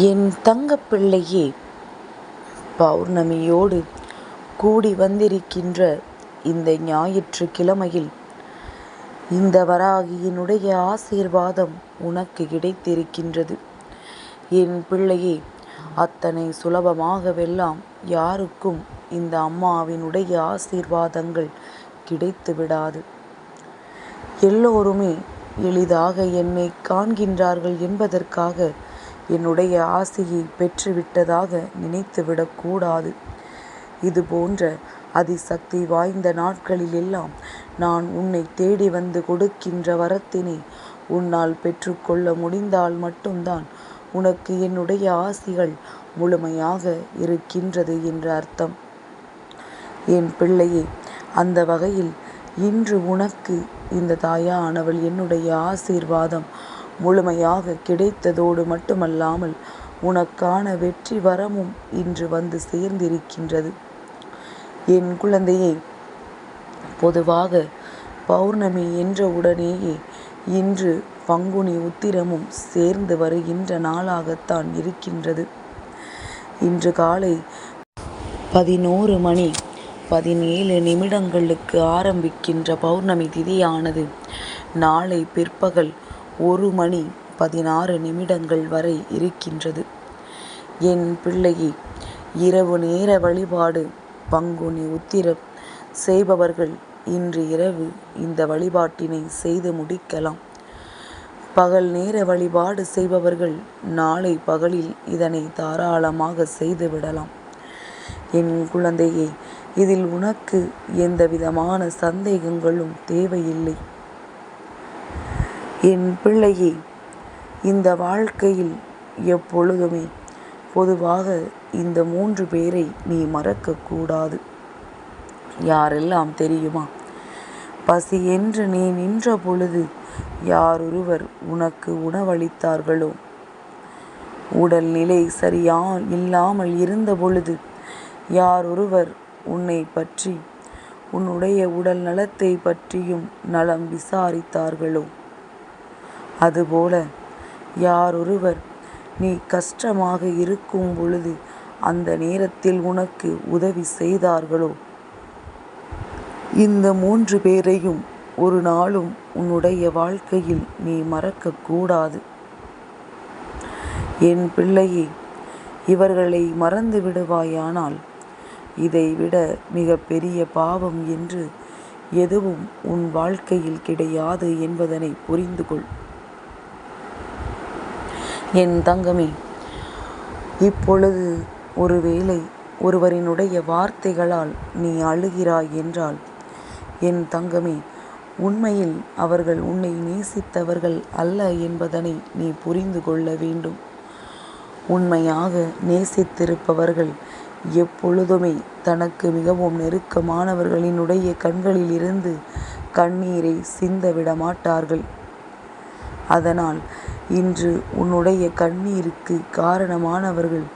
என் தங்கப்பிள்ளையே, பௌர்ணமியோடு கூடி வந்திருக்கின்ற இந்த ஞாயிற்றுக்கிழமையில் இந்த வராகியினுடைய ஆசீர்வாதம் உனக்கு கிடைத்திருக்கின்றது. என் பிள்ளையே, அத்தனை சுலபமாகவெல்லாம் யாருக்கும் இந்த அம்மாவினுடைய ஆசீர்வாதங்கள் கிடைத்து விடாது. எல்லோருமே எளிதாக என்னை காண்கின்றார்கள் என்பதற்காக என்னுடைய ஆசையை பெற்றுவிட்டதாக நினைத்துவிடக்கூடாது. இது போன்ற அதிசக்தி வாய்ந்த நாட்களில் எல்லாம் நான் உன்னை தேடி வந்து கொடுக்கின்ற வரத்தினை உன்னால் பெற்றுக்கொள்ள முடிந்தால் மட்டும்தான் உனக்கு என்னுடைய ஆசிகள் முழுமையாக இருக்கின்றது என்று அர்த்தம். என் பிள்ளையே, அந்த வகையில் இன்று உனக்கு இந்த தாயானவள் என்னுடைய ஆசீர்வாதம் முழுமையாக கிடைத்ததோடு மட்டுமல்லாமல் உனக்கான வெற்றி வரமும் இன்று வந்து சேர்ந்திருக்கின்றது. என் குழந்தையை, பொதுவாக பௌர்ணமி என்ற உடனேயே இன்று பங்குனி உத்திரமும் சேர்ந்து வருகின்ற நாளாகத்தான் இருக்கின்றது. இன்று காலை 11:17 ஆரம்பிக்கின்ற பௌர்ணமி திதியானது நாளை பிற்பகல் 1:16 வரை இருக்கின்றது. என் பிள்ளையே, இரவு நேர வழிபாடு பங்குனி உத்திரம் செய்பவர்கள் இன்று இரவு இந்த வழிபாட்டினை செய்து முடிக்கலாம். பகல் நேர வழிபாடு செய்பவர்கள் நாளை பகலில் இதனை தாராளமாக செய்துவிடலாம். என் குழந்தையே, இதில் உனக்கு எந்த விதமான சந்தேகங்களும் தேவையில்லை. என் பிள்ளையே, இந்த வாழ்க்கையில் எப்பொழுதுமே பொதுவாக இந்த 3 பேரை நீ மறக்கக்கூடாது. யாரெல்லாம் தெரியுமா? பசி என்று நீ நின்ற பொழுது யாரொருவர் உனக்கு உணவளித்தார்களோ, உடல்நிலை சரியா இல்லாமல் இருந்த பொழுது யாரொருவர் உன்னை பற்றி உன்னுடைய உடல் நலத்தை பற்றியும் நலம் விசாரித்தார்களோ, அதுபோல யாரொருவர் நீ கஷ்டமாக இருக்கும் பொழுது அந்த நேரத்தில் உனக்கு உதவி செய்தார்களோ, இந்த 3 பேரையும் ஒரு நாளும் உன்னுடைய வாழ்க்கையில் நீ மறக்கக்கூடாது. என் பிள்ளையே, இவர்களை மறந்து விடுவாயானால் இதைவிட மிக பெரிய பாவம் என்று எதுவும் உன் வாழ்க்கையில் கிடையாது என்பதனை புரிந்து கொள். என் தங்கமே, இப்பொழுது ஒருவேளை ஒருவரினுடைய வார்த்தைகளால் நீ அழுகிறாய் என்றால், என் தங்கமே, உண்மையில் அவர்கள் உன்னை நேசித்தவர்கள் அல்ல என்பதனை நீ புரிந்து கொள்ள வேண்டும். உண்மையாக நேசித்திருப்பவர்கள் எப்பொழுதுமே தனக்கு மிகவும் நெருக்கமானவர்களினுடைய கண்களில் இருந்து கண்ணீரை சிந்த விட மாட்டார்கள். அதனால் இன்று உன்னுடைய கண்ணீருக்கு காரணமானவர்கள்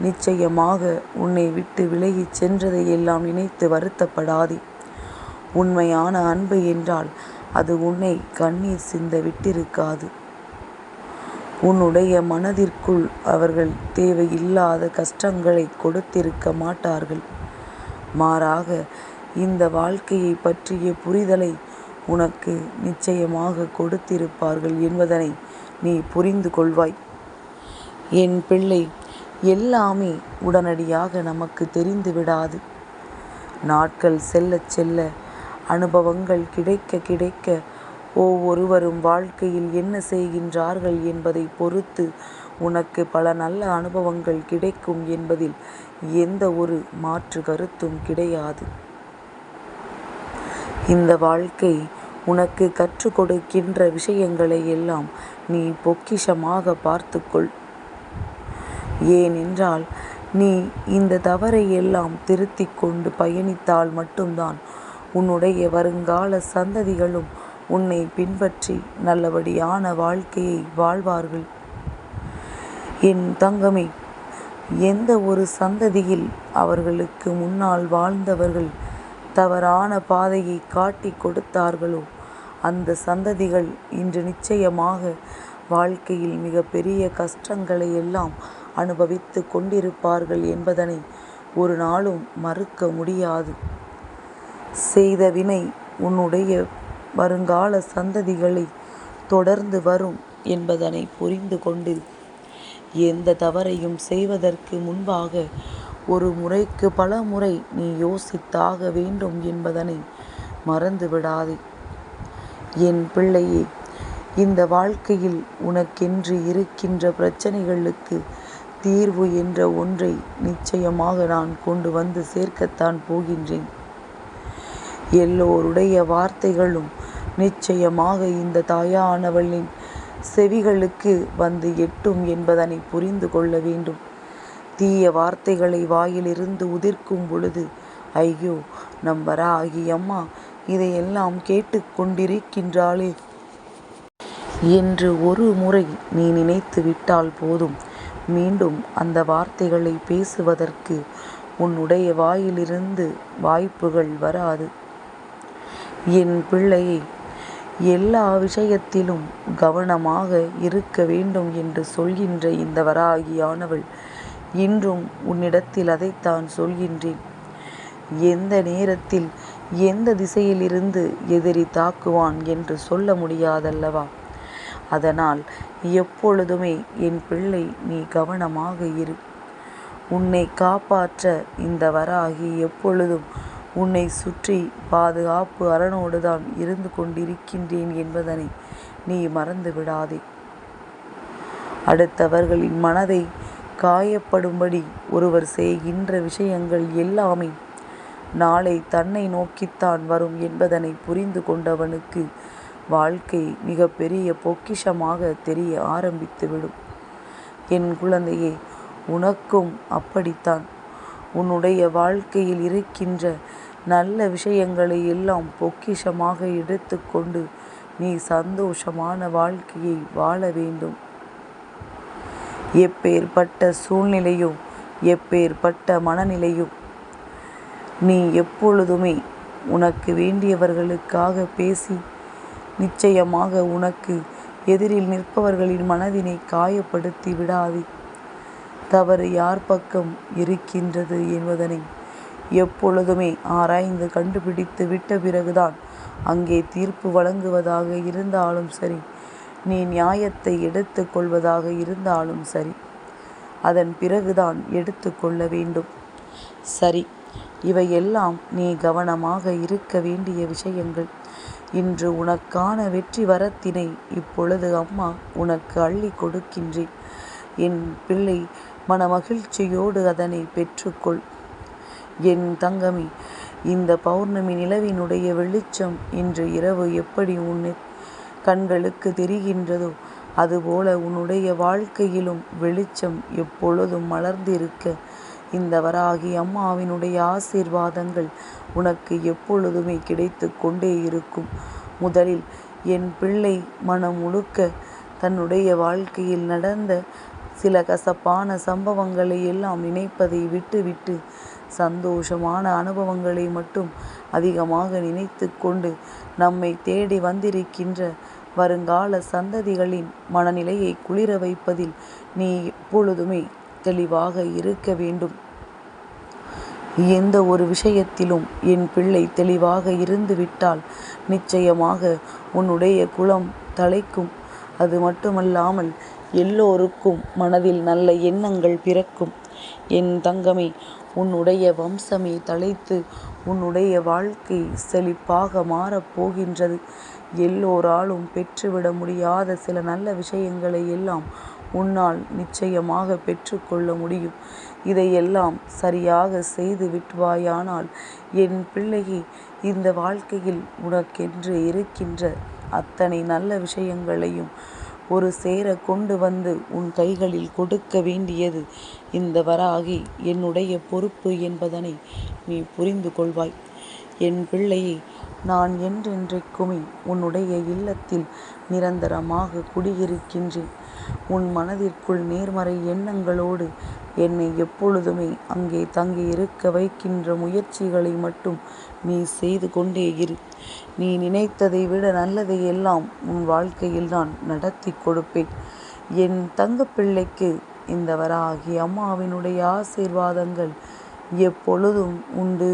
நிச்சயமாக உன்னை விட்டு விலகிச் சென்றதையெல்லாம் நினைத்து வருத்தப்படாதே. உண்மையான அன்பு என்றால் அது உன்னை கண்ணீர் சிந்த விட்டிருக்காது. உன்னுடைய மனதிற்குள் அவர்கள் தேவையில்லாத கஷ்டங்களை கொடுத்திருக்க மாட்டார்கள். மாறாக இந்த வாழ்க்கையை பற்றிய புரிதலை உனக்கு நிச்சயமாக கொடுத்திருப்பார்கள் என்பதனை நீ புரிந்து கொள்வாய். என் பிள்ளை, எல்லாமே உடனடியாக நமக்கு தெரிந்து விடாது. நாட்கள் செல்ல செல்ல, அனுபவங்கள் கிடைக்க கிடைக்க, ஒவ்வொருவரும் வாழ்க்கையில் என்ன செய்கின்றார்கள் என்பதை பொறுத்து உனக்கு பல நல்ல அனுபவங்கள் கிடைக்கும் என்பதில் எந்த ஒரு மாற்று கருத்தும் கிடையாது. இந்த வாழ்க்கை உனக்கு கற்றுக் கொடுக்கின்ற விஷயங்களை எல்லாம் நீ பொக்கிஷமாக பார்த்துக்கொள். ஏனென்றால் நீ இந்த தவறை எல்லாம் திருத்திக் கொண்டு பயணித்தால் மட்டும்தான் உன்னுடைய வருங்கால சந்ததிகளும் உன்னை பின்பற்றி நல்லபடியான வாழ்க்கையை வாழ்வார்கள். என் தங்கமே, எந்த ஒரு சந்ததியில் அவர்களுக்கு முன்னால் வாழ்ந்தவர்கள் தவறான பாதையை காட்டி கொடுத்தார்களோ அந்த சந்ததிகள் இன்று நிச்சயமாக வாழ்க்கையில் மிக பெரிய கஷ்டங்களை எல்லாம் அனுபவித்து கொண்டிருப்பார்கள் என்பதனை ஒரு நாளும் மறுக்க முடியாது. செய்த வினை உன்னுடைய வருங்கால சந்ததிகளை தொடர்ந்து வரும் என்பதனை புரிந்து கொண்டு எந்த தவறையும் செய்வதற்கு முன்பாக ஒரு முறைக்கு பல முறை நீ யோசித்தாக வேண்டும் என்பதனை மறந்து விடாதே. என் பிள்ளையே, இந்த வாழ்க்கையில் உனக்கென்று இருக்கின்ற பிரச்சனைகளுக்கு தீர்வு என்ற ஒன்றை நிச்சயமாக நான் கொண்டு வந்து சேர்க்கத்தான் போகின்றேன். எல்லோருடைய வார்த்தைகளும் நிச்சயமாக இந்த தாயானவளின் செவிகளுக்கு வந்து எட்டும் என்பதனை புரிந்து கொள்ள வேண்டும். தீய வார்த்தைகளை வாயிலிருந்து உதிர்க்கும் பொழுது, ஐயோ, நம் வராகி அம்மா இதையெல்லாம் கேட்டு கொண்டிருக்கின்றாளே என்று ஒரு முறை நீ நினைத்து விட்டால் போதும். மீண்டும் அந்த வார்த்தைகளை பேசுவதற்கு உன்னுடைய வாயிலிருந்து வாய்ப்புகள் வராது. என் பிள்ளையை, எல்லா விஷயத்திலும் கவனமாக இருக்க வேண்டும் என்று சொல்கின்ற இந்த வராகியானவள் இன்றும் உன்னிடத்தில் அதைத்தான் சொல்கின்றேன். எந்த நேரத்தில் எந்த திசையிலிருந்து எதிரி தாக்குவான் என்று சொல்ல முடியாதல்லவா? அதனால் எப்பொழுதுமே என் பிள்ளை நீ கவனமாக இரு. உன்னை காப்பாற்ற இந்த வராகி எப்பொழுதும் உன்னை சுற்றி பாதுகாப்பு அரணோடுதான் இருந்து கொண்டிருக்கின்றேன் என்பதனை நீ மறந்து விடாதே. அடுத்தவர்களின் மனதை காயப்படும்படி ஒருவர் செய்கின்ற விஷயங்கள் எல்லாமே நாளை தன்னை நோக்கித்தான் வரும் என்பதனை புரிந்து கொண்டவனுக்கு வாழ்க்கை மிக பெரிய பொக்கிஷமாக தெரிய ஆரம்பித்துவிடும். என் குழந்தையே, உனக்கும் அப்படித்தான். உன்னுடைய வாழ்க்கையில் இருக்கின்ற நல்ல விஷயங்களை எல்லாம் பொக்கிஷமாக எடுத்துக்கொண்டு நீ சந்தோஷமான வாழ்க்கையை வாழ வேண்டும். எப்பேற்பட்ட சூழ்நிலையோ எப்பேற்பட்ட மனநிலையோ நீ எப்பொழுதுமே உனக்கு வேண்டியவர்களுக்காக பேசி நிச்சயமாக உனக்கு எதிரில் நிற்பவர்களின் மனதினை காயப்படுத்தி விடாதே. தவறு யார் பக்கம் இருக்கின்றது என்பதனை எப்பொழுதுமே ஆராய்ந்து கண்டுபிடித்து விட்ட பிறகுதான் அங்கே தீர்ப்பு வழங்குவதாக இருந்தாலும் சரி, நீ நியாயத்தை எடுத்து கொள்வதாக இருந்தாலும் சரி, அதன் பிறகுதான் எடுத்து கொள்ள வேண்டும். சரி, இவையெல்லாம் நீ கவனமாக இருக்க வேண்டிய விஷயங்கள். இன்று உனக்கான வெற்றி வரத்தினை இப்பொழுது அம்மா உனக்கு அள்ளி கொடுக்கின்றேன். என் பிள்ளை, மனமகிழ்ச்சியோடு அதனை பெற்றுக்கொள். என் தங்கமே, இந்த பௌர்ணமி நிலவினுடைய வெளிச்சம் இன்று இரவு எப்படி உன் கண்களுக்கு தெரிகின்றதோ அதுபோல உன்னுடைய வாழ்க்கையிலும் வெளிச்சம் எப்பொழுதும் மலர்ந்திருக்க இந்த வராகி அம்மாவினுடைய ஆசீர்வாதங்கள் உனக்கு எப்பொழுதுமே கிடைத்து கொண்டே இருக்கும். முதலில் என் பிள்ளை மனம் முழுக்க தன்னுடைய வாழ்க்கையில் நடந்த சில கசப்பான சம்பவங்களை எல்லாம் நினைப்பதை விட்டுவிட்டு சந்தோஷமான அனுபவங்களை மட்டும் அதிகமாக நினைத்து கொண்டு நம்மை தேடி வந்திருக்கின்ற வருங்கால சந்ததிகளின் மனநிலையை குளிர வைப்பதில் நீ எப்பொழுதுமே தெளிவாக இருக்க வேண்டும். எந்த ஒரு விஷயத்திலும் என் பிள்ளை தெளிவாக இருந்துவிட்டால் நிச்சயமாக உன்னுடைய குலம் தலைக்கும். அது மட்டுமல்லாமல் எல்லோருக்கும் மனதில் நல்ல எண்ணங்கள் பிறக்கும். என் தங்கமே, உன்னுடைய வம்சமே தலைத்து உன்னுடைய வாழ்க்கை செழிப்பாக மாறப்போகின்றது. எல்லோராலும் பெற்றுவிட முடியாத சில நல்ல விஷயங்களை எல்லாம் உன்னால் நிச்சயமாக பெற்றுக்கொள்ள முடியும். இதையெல்லாம் சரியாக செய்து விட்டுவாயானால் என் பிள்ளையே, இந்த வாழ்க்கையில் உனக்கென்று இருக்கின்ற அத்தனை நல்ல விஷயங்களையும் ஒரு சேர கொண்டு வந்து உன் கைகளில் கொடுக்க வேண்டியது இந்த வராகி என்னுடைய பொறுப்பு என்பதனை நீ புரிந்து கொள்வாய். என் பிள்ளையை, நான் என்றென்றைக்குமே உன்னுடைய இல்லத்தில் நிரந்தரமாக குடியிருக்கின்றேன். உன் மனதிற்குள் நேர்மறை எண்ணங்களோடு என்னை எப்பொழுதுமே அங்கே தங்கி இருக்க வைக்கின்ற முயற்சிகளை மட்டும் நீ செய்து கொண்டே இரு. நீ நினைத்ததை விட நல்லதை எல்லாம் உன் வாழ்க்கையில் நான் நடத்தி கொடுப்பேன். என் தங்கப்பிள்ளைக்கு இந்த வராகி அம்மாவினுடைய ஆசீர்வாதங்கள் எப்பொழுதும் உண்டு.